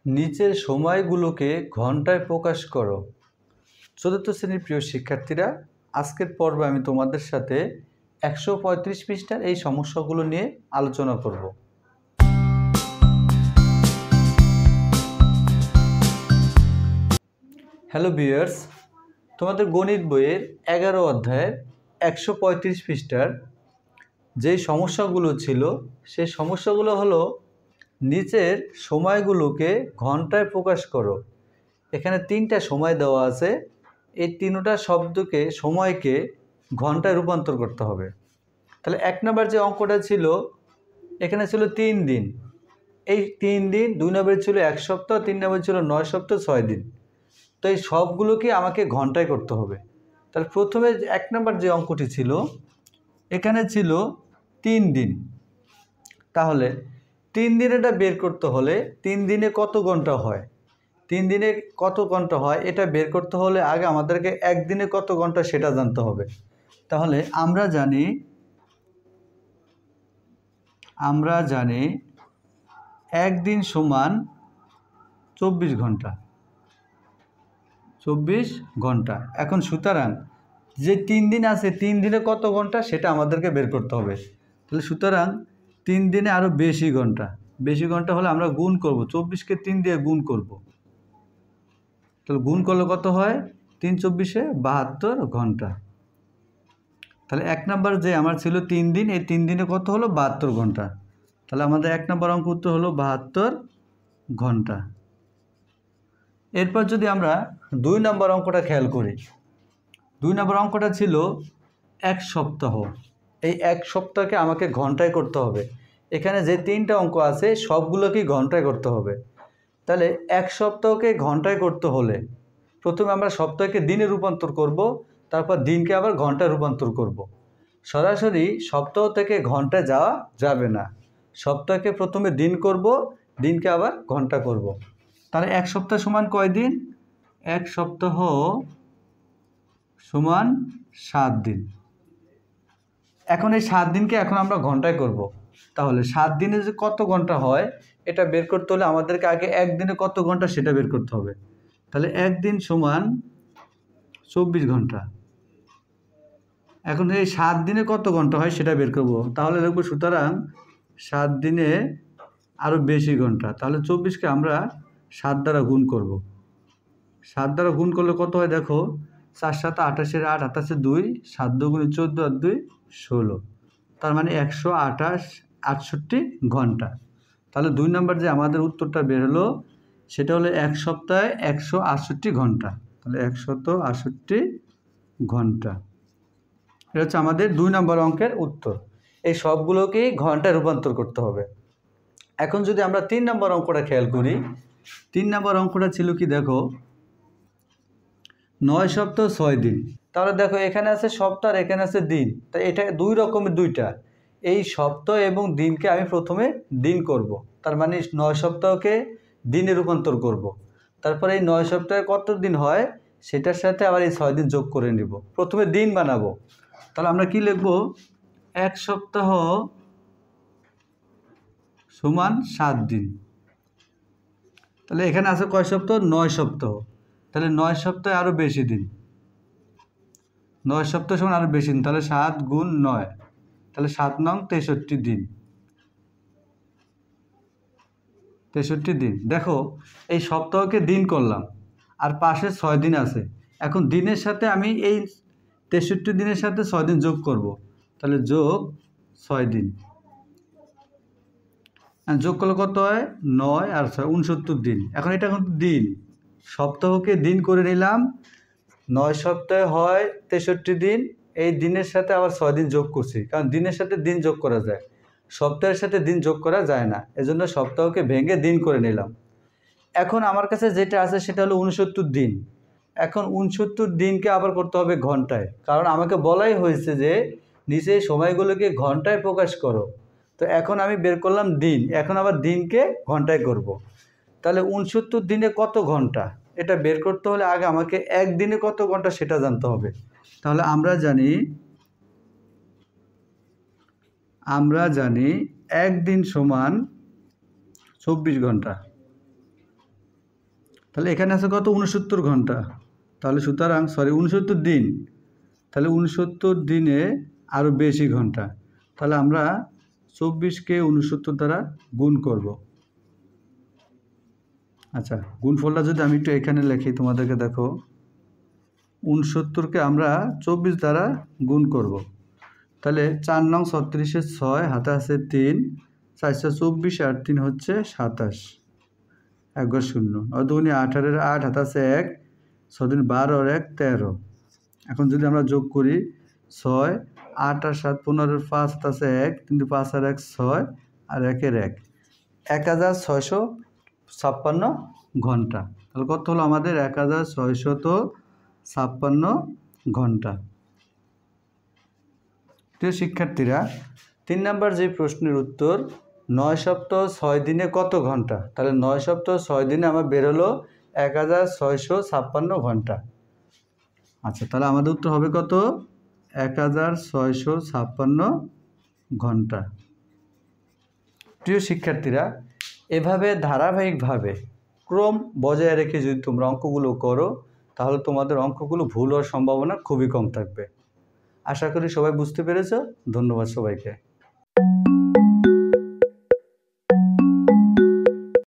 নিচের সময়গুলোকে ঘন্টায় প্রকাশ করো। চতুর্থ শ্রেণীর প্রিয় শিক্ষার্থীরা, আজকের পর্বে আমি তোমাদের সাথে 135 পৃষ্ঠার এই সমস্যাগুলো নিয়ে আলোচনা করব। হ্যালো ভিউয়ার্স, তোমাদের গণিত বইয়ের 11 অধ্যায়ের 135 পৃষ্ঠার যেই সমস্যাগুলো ছিল সেই সমস্যাগুলো হলো নিচের সময়গুলোকে ঘন্টায় প্রকাশ করো। এখানে তিনটা সময় দেওয়া আছে, এই তিনটা সময়কে ঘন্টায় রূপান্তর করতে হবে। তাহলে 1 নম্বর যে অঙ্কটা ছিল এখানে ছিল 3 দিন, এই 3 দিন, 2 নম্বরে ছিল 1 সপ্তাহ, 3 নম্বরে ছিল 9 সপ্তাহ 6 দিন। তো এই সবগুলোকে আমাকে ঘন্টায় করতে হবে। তাহলে প্রথমে 1 নম্বর যে অঙ্কটি ছিল এখানে ছিল 3 দিন। তাহলে 3 দিনেরটা বের করতে হলে 3 দিনে কত ঘন্টা হয়, 3 দিনে কত ঘন্টা হয় এটা বের করতে হলে আগে আমাদেরকে একদিনে কত ঘন্টা সেটা জানতে হবে। তাহলে আমরা জানি একদিন সমান 24 ঘন্টা, 24 ঘন্টা। এখন সুতরাং যে 3 দিন আছে 3 দিনে কত ঘন্টা সেটা আমাদেরকে বের করতে হবে। তাহলে সুতরাং 3 দিনে আরও বেশি ঘন্টা হলে আমরা গুণ করব, 24কে 3 দিয়ে গুণ করব। তাহলে গুণ করলে কত হয়, 3 24-এ 72 ঘন্টা। তাহলে 1 নম্বর যে আমার ছিল 3 দিন, এই 3 দিনে কত হলো 72 ঘন্টা। তাহলে আমাদের 1 নম্বর অঙ্ক উত্তর হলো 72 ঘন্টা। এরপর যদি আমরা 2 নম্বর অঙ্কটা খেয়াল করি, 2 নম্বর অঙ্কটা ছিল 1 সপ্তাহ। এই 1 সপ্তাহকে আমাকে ঘন্টায় করতে হবে। এখানে যে 3টা অঙ্ক আছে সবগুলোকেই ঘন্টায় করতে হবে। তাহলে 1 সপ্তাহকে ঘন্টায় করতে হলে প্রথমে আমরা সপ্তাহকে দিনে রূপান্তর করব, তারপর দিনকে আবার ঘন্টায় রূপান্তর করব। সরাসরি সপ্তাহ থেকে ঘন্টায় যাওয়া যাবে না, সপ্তাহকে প্রথমে দিন করব, দিনকে আবার ঘন্টা করব। তাহলে 1 সপ্তাহ সমান কয় দিন, 1 সপ্তাহ সমান 7 দিন। এখন এই 7 দিনকে এখন আমরা ঘন্টায় করব। তাহলে 7 দিনে যে কত ঘন্টা হয় এটা বের করতে হলে আমাদেরকে আগে একদিনে কত ঘন্টা সেটা বের করতে হবে। তাহলে একদিন সমান 24 ঘন্টা। এখন এই 7 দিনে কত ঘন্টা হয় সেটা বের করব। তাহলে দেখব সুতরাং 7 দিনে আরও বেশি ঘন্টা। তাহলে 24কে আমরা 7 দ্বারা গুণ করব। 7 দ্বারা গুণ করলে কত হয় দেখো, 4 7 28 8 28 2, 7 2 গুণে 14 আর 2 16, তার মানে 168 ঘন্টা। তাহলে 2 নম্বর যে আমাদের উত্তরটা বের হলো সেটা হলো 1 সপ্তাহে 168 ঘন্টা। তাহলে 168 ঘন্টা, এটা হচ্ছে আমাদের 2 নম্বর অঙ্কের উত্তর। এই সবগুলোকেই ঘন্টায় রূপান্তর করতে হবে। এখন যদি আমরা 3 নম্বর অঙ্কটা খেয়াল করি, 3 নম্বর অঙ্কটা ছিল কি দেখো, 9 সপ্তাহ 6 দিন। তাহলে দেখো এখানে আছে সপ্তাহ আর এখানে আছে দিন, তাই এটা দুই রকমের দুইটা। এই সপ্তাহ এবং দিনকে আমি প্রথমে দিন করব, তার মানে 9 সপ্তাহকে দিনে রূপান্তর করব। তারপরে এই 9 সপ্তাহে কত দিন হয় সেটার সাথে আবার এই 6 দিন যোগ করে নিব, প্রথমে দিন বানাবো। তাহলে আমরা কি লিখব, 1 সপ্তাহ সমান 7 দিন। তাহলে এখানে আছে কয় সপ্তাহ, 9 সপ্তাহ। তাহলে 9 সপ্তাহে আরও বেশি দিন, 9 সপ্তাহ সমান আরও বেশি দিন। তাহলে 7 গুণ 9, তাহলে 7 নং 63 দিন, 63 দিন। দেখো এই সপ্তাহকে দিন করলাম আর পাশে 6 দিন আছে। এখন দিনের সাথে আমি এই 63 দিনের সাথে 6 দিন যোগ করব, তাহলে যোগ 6 দিন। যোগ করলে কত হয়, 9 আর 6 69 দিন। এখন এটা কিন্তু দিন, সপ্তাহকে দিন করে নিলাম। 9 সপ্তাহে হয় 63 দিন, এই দিনের সাথে আবার 6 দিন যোগ করছি, কারণ দিনের সাথে দিন যোগ করা যায়, সপ্তাহের সাথে দিন যোগ করা যায় না, এজন্য সপ্তাহকে ভেঙে দিন করে নিলাম। এখন আমার কাছে যেটা আছে সেটা হলো 69 দিন। এখন 69 দিনকে আবার করতে হবে ঘন্টায়, কারণ আমাকে বলাই হয়েছে যে নিচে সময়গুলোকে ঘন্টায় প্রকাশ করো। তো এখন আমি বের করলাম দিন, এখন আবার দিনকে ঘন্টায় করব। তাহলে 69 দিনে কত ঘন্টা এটা বের করতে হলে আগে আমাকে একদিনে কত ঘন্টা সেটা জানতে হবে। তাহলে আমরা জানি একদিন সমান 24 ঘন্টা। তাহলে এখানে আছে কত 69 ঘন্টা, তাহলে সুতরাং 69 দিন, তাহলে 69 দিনে আরও বেশি ঘন্টা, তাহলে আমরা 24কে 69 দ্বারা গুণ করব। আচ্ছা, গুণফলটা যদি আমি একটু এখানে লিখি তোমাদেরকে, দেখো 69কে আমরা 24 দ্বারা গুণ করব। তাহলে 4 নং 36-এ 6, হাতে আছে 3, 424 আর 3 হচ্ছে 27, 1 ঘর 0, 9 দুগুণে 18-এর 8, হাতে আছে 1, 6 দিন 12 আর 1 13। এখন যদি আমরা যোগ করি 6, 8 আর 7 15-এর 5, হাতে আছে 1, কিন্তু 5 আর 1 6 আর 1-এর 1, 1656 ঘন্টা। তাহলে কত হলো আমাদের 1656 ঘন্টা। প্রিয় শিক্ষার্থীরা, 3 নম্বর যে প্রশ্নের উত্তর 9 সপ্তাহ 6 দিনে কত ঘন্টা, তাহলে 9 সপ্তাহ 6 দিনে আমার বের হলো 1656 ঘন্টা। আচ্ছা, তাহলে আমাদের উত্তর হবে কত? 1656 ঘন্টা। প্রিয় শিক্ষার্থীরা, এভাবে ধারাবাহিকভাবে ক্রম বজায় রেখে যদি তোমরা অঙ্কগুলো করো, তাহলে তোমাদের অঙ্কগুলো ভুল হওয়ার সম্ভাবনা খুবই কম থাকবে। আশা করি সবাই বুঝতে পেরেছো। ধন্যবাদ সবাইকে।